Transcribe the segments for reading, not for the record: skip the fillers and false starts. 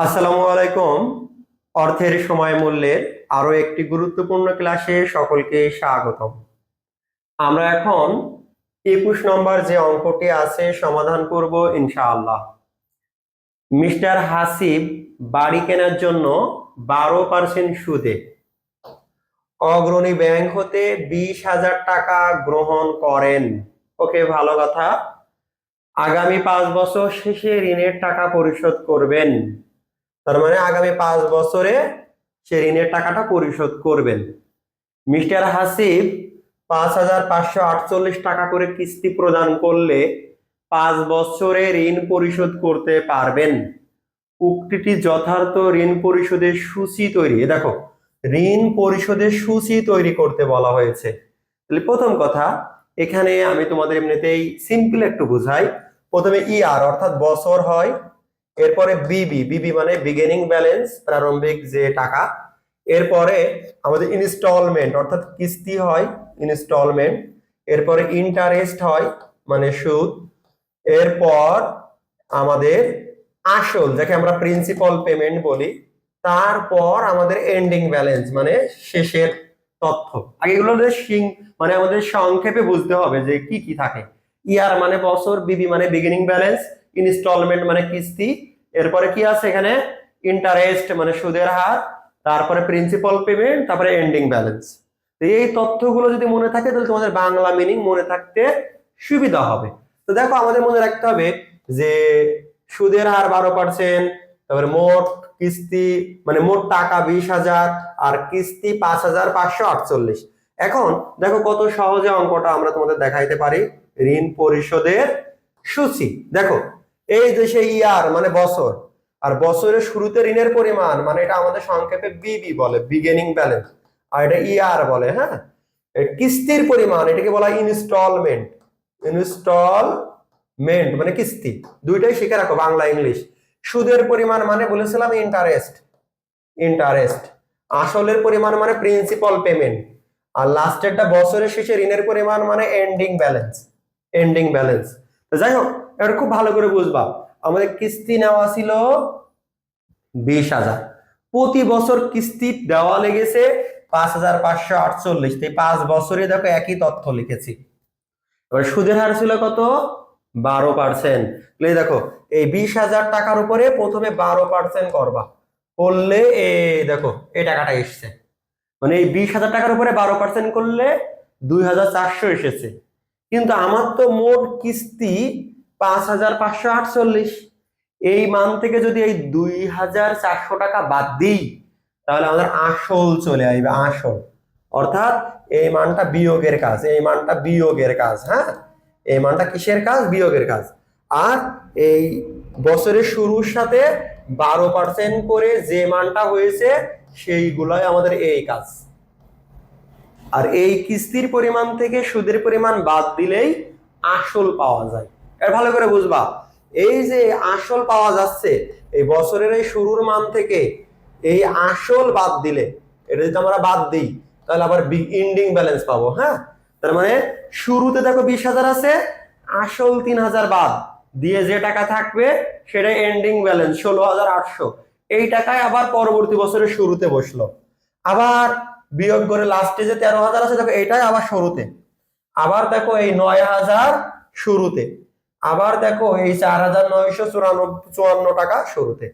আসসালামু আলাইকুম। অর্থের সময় মূল্যের আরো একটি গুরুত্বপূর্ণ ক্লাসে সকলকে স্বাগতম। আমরা এখন 21 নম্বর যে অঙ্কটি আছে সমাধান করব ইনশাআল্লাহ। মিস্টার হাসিব বাড়ি কেনার জন্য 12% সুদে অগ্রণী ব্যাংক হতে 20,000 টাকা গ্রহণ করেন। ওকে, ভালো কথা। আগামী 5 বছর শেষে ঋণের টাকা পরিশোধ করবেন। তার মানে আগামী 5 বছরে সে ঋণের টাকাটা পরিশোধ করবেন। মিস্টার হাসিব 5,548 টাকা করে কিস্তি প্রদান করলে 5 বছরে ঋণ পরিশোধ করতে পারবেন। উক্তিটি যথার্থ ঋণ পরিশোধের সূচি তৈরি, দেখো ঋণ পরিশোধের সূচি তৈরি করতে বলা হয়েছে। তাহলে প্রথম কথা, এখানে আমি তোমাদের এমনিতেই সিম্পল একটু বুঝাই। প্রথমে ইয়ার অর্থাৎ বছর হয়, এরপরে বিবি মানে বিগিনিং ব্যালেন্স, প্রারম্ভিক যে টাকা। এরপরে আমাদের ইনস্টলমেন্ট অর্থাৎ কিস্তি হয়, ইনস্টলমেন্ট। এরপরে ইন্টারেস্ট হয় মানে সুদ। এরপর আমাদের আসল, যাকে আমরা প্রিন্সিপাল পেমেন্ট বলি। তারপর আমাদের এন্ডিং ব্যালেন্স মানে শেষের তথ্য। আগে এগুলো মানে আমাদের সংক্ষেপে বুঝতে হবে যে কি কি থাকে। ইয়ার মানে বছর, বিবি মানে বিগিনিং ব্যালেন্স, ইনস্টলমেন্ট মানে কিস্তি, এরপরে কি আছে এখানে ইন্টারেস্ট মানে সুদের হার, তারপরে প্রিন্সিপাল পেমেন্ট, তারপরে এন্ডিং ব্যালেন্স। এই তথ্যগুলো যদি মনে থাকে তাহলে তোমাদের বাংলা মিনিং মনে থাকতে সুবিধা হবে। তো দেখো আমাদের মনে রাখতে হবে যে সুদের হার 12%, তারপরে মোট কিস্তি মানে মোট টাকা 20,000 আর কিস্তি 5,548। এখন দেখো কত সহজে অঙ্কটা আমরা তোমাদের দেখাইতে পারি। ঋণ পরিশোধের সূচি দেখো, এই যে সেই ইয়ার মানে বছর, আর বছরের শুরুতে ঋণের পরিমাণ মানে এটা আমাদের সংক্ষেপে বিবি বলে, বিগিনিং ব্যালেন্স, আর এটা ইয়ার বলে। হ্যাঁ, কিস্তির পরিমাণ এটাকে বলা হয় ইনস্টলমেন্ট। ইনস্টলমেন্ট মানে কিস্তি, দুইটাই শিখে রাখো, বাংলা ইংলিশ। সুদের পরিমাণ মানে বলেছিলাম ইন্টারেস্ট, ইন্টারেস্ট। আসলের পরিমাণ মানে প্রিন্সিপাল পেমেন্ট, আর লাস্টেরটা বছরের শেষে ঋণের পরিমাণ মানে এন্ডিং ব্যালেন্স, এন্ডিং ব্যালেন্স। তো যাই হোক, এটা খুব ভালো করে বুঝবা। আমাদের কিস্তি নেওয়া ছিল 20,000, প্রতি বছর কিস্তি দেওয়া লেগেছে 5,548। 5 বছরে দেখো একই তথ্য লিখেছি। এবার সুদের হার ছিল কত? 12%। দেখো এই 20,000 টাকার উপরে প্রথমে 12% করবা, করলে এই দেখো এই টাকাটা এসছে। মানে এই 20,000 টাকার উপরে 12% করলে 2,400 এসেছে। কিন্তু আমার তো মোট কিস্তি 5,548, এই মান থেকে যদি এই 2,400 টাকা বাদ দিই তাহলে আমাদের আসল চলে আসবে, আসল। অর্থাৎ এই মানটা বিয়োগের কাজ, এই মানটা বিয়োগের কাজ। হ্যাঁ, এই মানটা কিসের কাজ? বিয়োগের কাজ। আর এই বছরের শুরুর সাথে 12% করে যে মানটা হয়েছে সেইগুলাই আমাদের এই কাজ। আর এই কিস্তির পরিমাণ থেকে সুদের পরিমাণ বাদ দিলেই আসল পাওয়া যায়। এটা ভালো করে বুঝবা। এই যে আসল পাওয়া যাচ্ছে, এই বছরের এই শুরুর মান থেকে এই আসল বাদ দিলে, এটা যদি আমরা বাদ দিই তাহলে আবার এন্ডিং ব্যালেন্স পাবো। হ্যাঁ, তার মানে শুরুতে দেখো 20,000 আছে, আসল 3,000 বাদ দিয়ে যে টাকা থাকবে সেটা এন্ডিং ব্যালেন্স 16,800। এই টাকায় আবার পরবর্তী বছরের শুরুতে বসলো। আবার বিয়োগ করে লাস্টে যে 13,000 আছে দেখো এটাই আবার শুরুতে। আবার দেখো এই 9,000 শুরুতে। আবার দেখো এই 4,954 টাকা শুরুতে।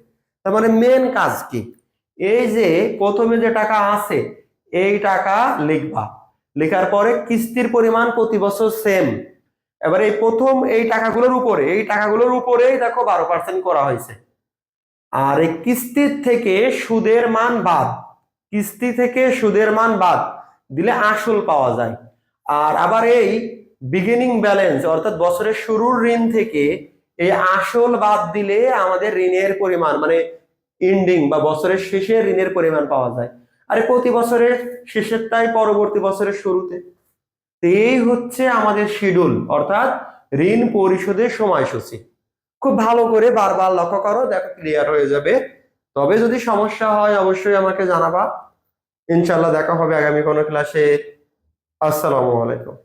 তার মানে মেন কাজ কি? এই যে প্রথমে যে টাকা আছে এই টাকা লিখবা, লেখার পরে কিস্তির পরিমাণ প্রতি বছর সেম। এবার এই প্রথম এই টাকাগুলোর উপরেই দেখো 12% করা হয়েছে। আর এই কিস্তির থেকে সুদের মান বাদ, কিস্তি থেকে সুদের মান বাদ দিলে আসল পাওয়া যায়। আর আবার এই বিগিনিং ব্যালেন্স অর্থাৎ বছরের শুরুর ঋণ থেকে এই আসল বাদ দিলে আমাদের ঋণের পরিমাণ মানে এন্ডিং বা বছরের শেষে ঋণের পরিমাণ পাওয়া যায়। আর প্রতি বছরের শেষেরটাই পরবর্তী বছরের শুরুতে। এই হচ্ছে আমাদের শিডিউল অর্থাৎ ঋণ পরিশোধের সময়সূচি। খুব ভালো করে বারবার লক্ষ্য করো, দেখো ক্লিয়ার হয়ে যাবে। তবে যদি সমস্যা হয় অবশ্যই আমাকে জানাবা। ইনশাআল্লাহ দেখা হবে আগামী কোনো ক্লাসে। আসসালামু আলাইকুম।